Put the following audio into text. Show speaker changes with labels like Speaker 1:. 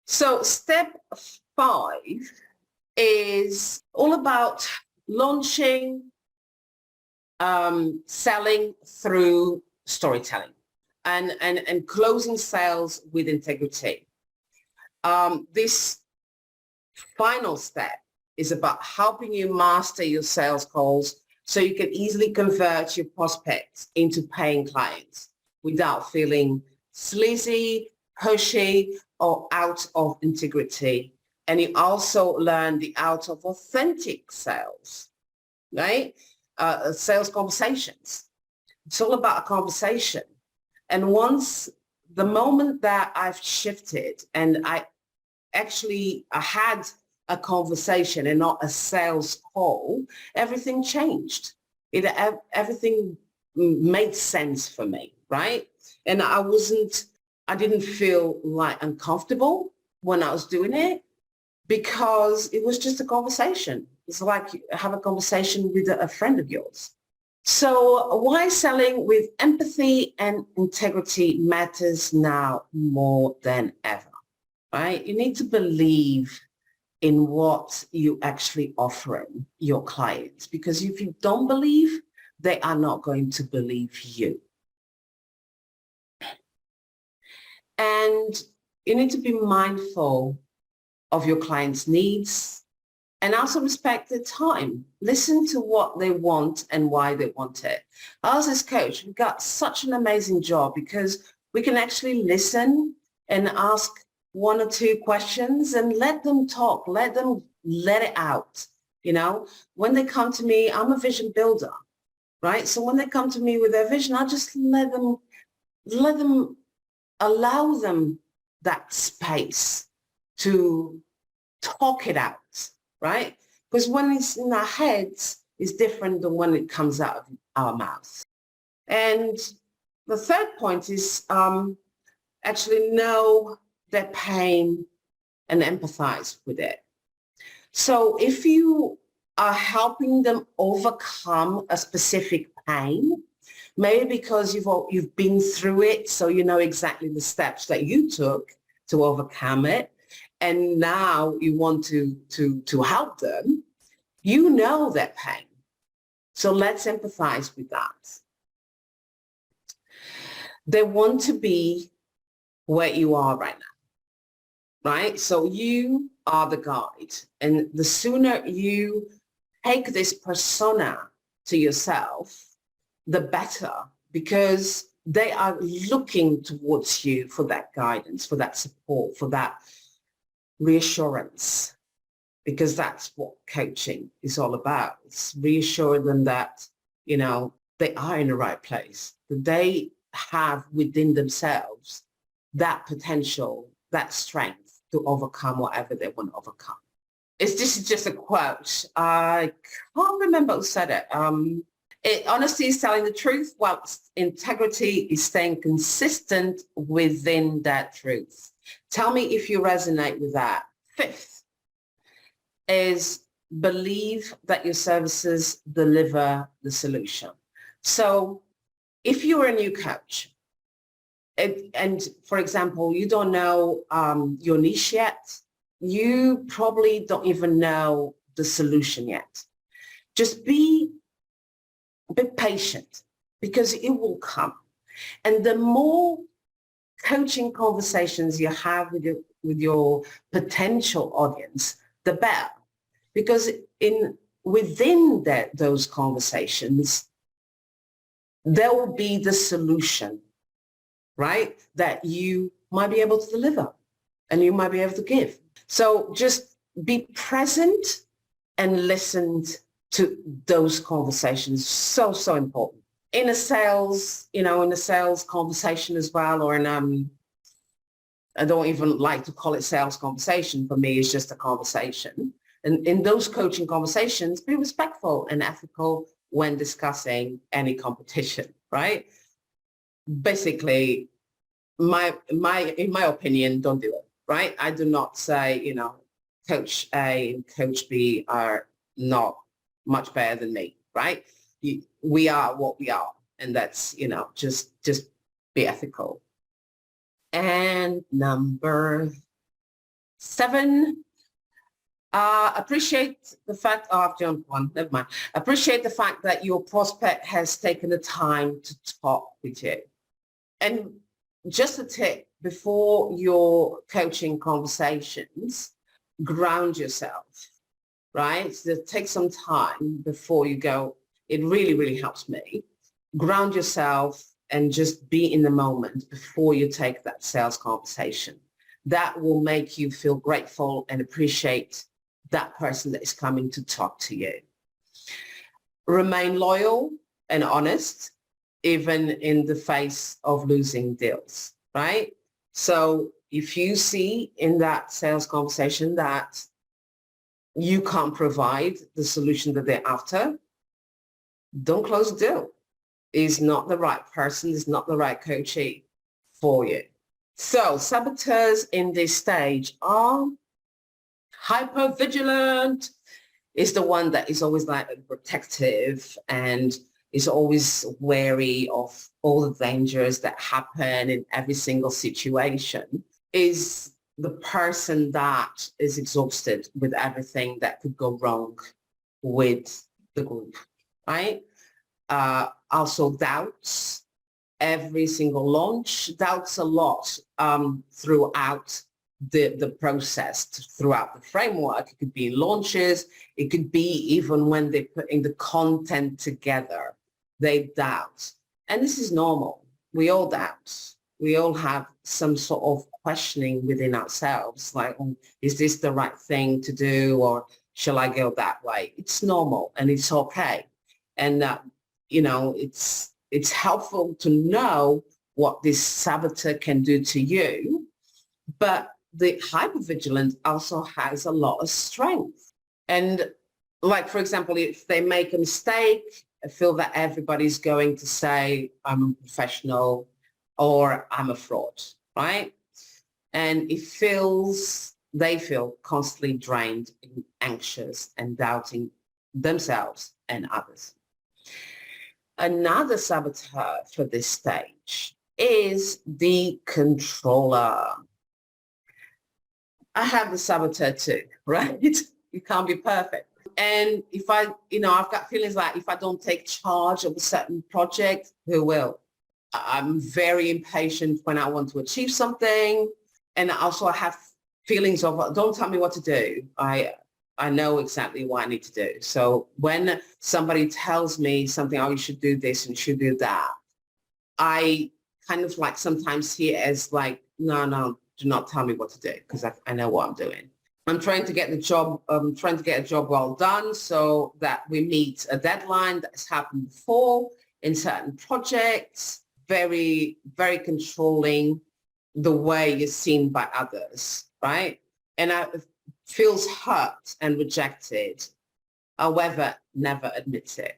Speaker 1: So step 5 is all about launching, selling through storytelling and closing sales with integrity. This final step is about helping you master your sales calls so you can easily convert your prospects into paying clients without feeling sleazy, pushy, or out of integrity. And you also learn the art of authentic sales, right? Sales conversations. It's all about a conversation. And once the moment that I've shifted and I had a conversation and not a sales call, everything changed. Everything made sense for me, right? And I didn't feel like uncomfortable when I was doing it because it was just a conversation. It's like you have a conversation with a friend of yours. So why selling with empathy and integrity matters now more than ever, right? You need to believe in what you actually offering your clients, because if you don't believe, they are not going to believe you. And you need to be mindful of your clients' needs and also respect their time. Listen to what they want and why they want it. Us as coach, we've got such an amazing job because we can actually listen and ask 1 or 2 questions and let them talk, let it out. You know, when they come to me, I'm a vision builder, right? So when they come to me with their vision, I just allow them that space to talk it out, right? Because when it's in our heads, it's different than when it comes out of our mouths. And the third point is actually know their pain and empathize with it. So if you are helping them overcome a specific pain, maybe because you've been through it, so you know exactly the steps that you took to overcome it, and now you want to help them, you know their pain. So let's empathize with that. They want to be where you are right now, right? So you are the guide, and the sooner you take this persona to yourself, the better, because they are looking towards you for that guidance, for that support, for that reassurance, because that's what coaching is all about. It's reassuring them that, you know, they are in the right place, that they have within themselves that potential, that strength to overcome whatever they want to overcome. This is just a quote. I can't remember who said it. Honesty is telling the truth, whilst integrity is staying consistent within that truth. Tell me if you resonate with that. 5th is believe that your services deliver the solution. So if you're a new coach, and for example, you don't know your niche yet, you probably don't even know the solution yet. Just be a bit patient, because it will come. And the more coaching conversations you have with your potential audience, the better. Because within those conversations, there will be the solution, right, that you might be able to deliver and you might be able to give. So just be present and listen to those conversations. So, so important. In a sales, in a sales conversation as well, or I don't even like to call it sales conversation. For me, it's just a conversation. And in those coaching conversations, be respectful and ethical when discussing any competition, right? Basically, in my opinion, don't do it, right? I do not say, Coach A and Coach B are not much better than me, right? We are what we are, and that's, just be ethical. And number 7, appreciate the fact, oh, I've jumped one, never mind. Appreciate the fact that your prospect has taken the time to talk with you. And just a tip, before your coaching conversations, ground yourself, right? So take some time before you go. It really, really helps me. Ground yourself and just be in the moment before you take that sales conversation. That will make you feel grateful and appreciate that person that is coming to talk to you. Remain loyal and honest, even in the face of losing deals, right? So if you see in that sales conversation that you can't provide the solution that they're after, don't close the deal. Is not the right person, is not the right coachee for you. So saboteurs in this stage are hyper-vigilant, is the one that is always like protective and is always wary of all the dangers that happen in every single situation, is the person that is exhausted with everything that could go wrong with the group, right? Also doubts every single launch, doubts a lot throughout the process, throughout the framework. It could be launches, it could be even when they're putting the content together, they doubt. And this is normal. We all doubt. We all have some sort of questioning within ourselves, like, oh, is this the right thing to do, or shall I go that way? It's normal and it's okay. And you know, it's helpful to know what this saboteur can do to you, but the hypervigilant also has a lot of strength. And like, for example, if they make a mistake, I feel that everybody's going to say, I'm a professional or I'm a fraud, right? And they feel constantly drained, anxious, and doubting themselves and others. Another saboteur for this stage is the controller. I have the saboteur too, right? You can't be perfect. And if I've got feelings like if I don't take charge of a certain project, who will? I'm very impatient when I want to achieve something. And also I have feelings of, don't tell me what to do. I know exactly what I need to do. So when somebody tells me something, oh, you should do this and you should do that, I kind of like sometimes see it as like, no, do not tell me what to do, because I know what I'm doing. I'm trying to get a job well done so that we meet a deadline that has happened before in certain projects, very, very controlling the way you're seen by others, right? And I feels hurt and rejected, however, never admits it.